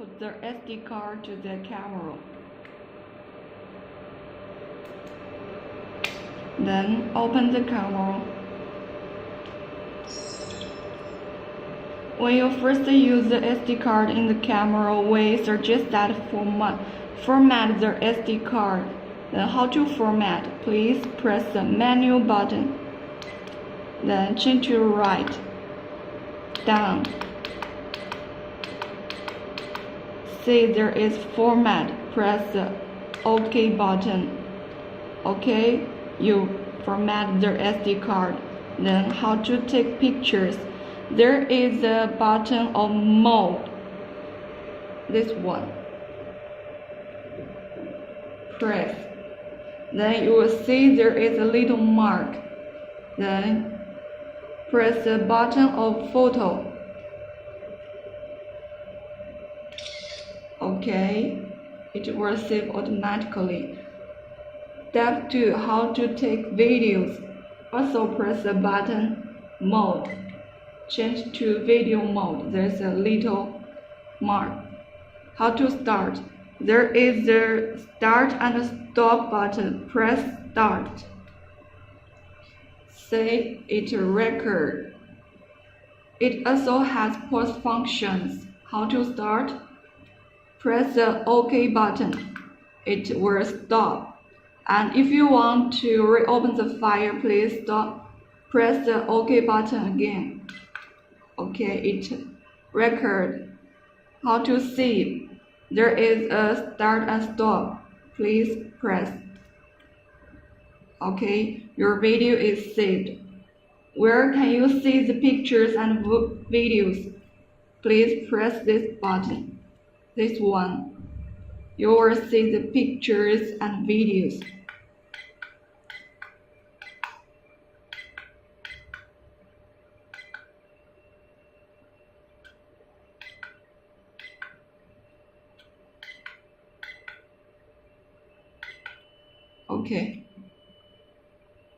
Put the SD card to the camera. Then open the camera. When you first use the SD card in the camera, we suggest that format the SD card. Then how to format? Please press the menu button. Then change to right, down. See there is format. Press the OK button. OK, you format the SD card. Then how to take pictures? There is a button of mode. This one. Press. Then you will see there is a little mark. Then press the button of photo. OK, it will save automatically. Step 2. How to take videos. Also press the button mode. Change to video mode. There's a little mark. How to start? There is the start and stop button. Press start. Save it record. It also has pause functions. How to start? Press the OK button. It will stop. And if you want to reopen the file, please stop. Press the OK button again. OK, it record. How to save? There is a start and stop. Please press. OK, your video is saved. Where can you see the pictures and videos? Please press this button. This one. You will see the pictures and videos. Okay.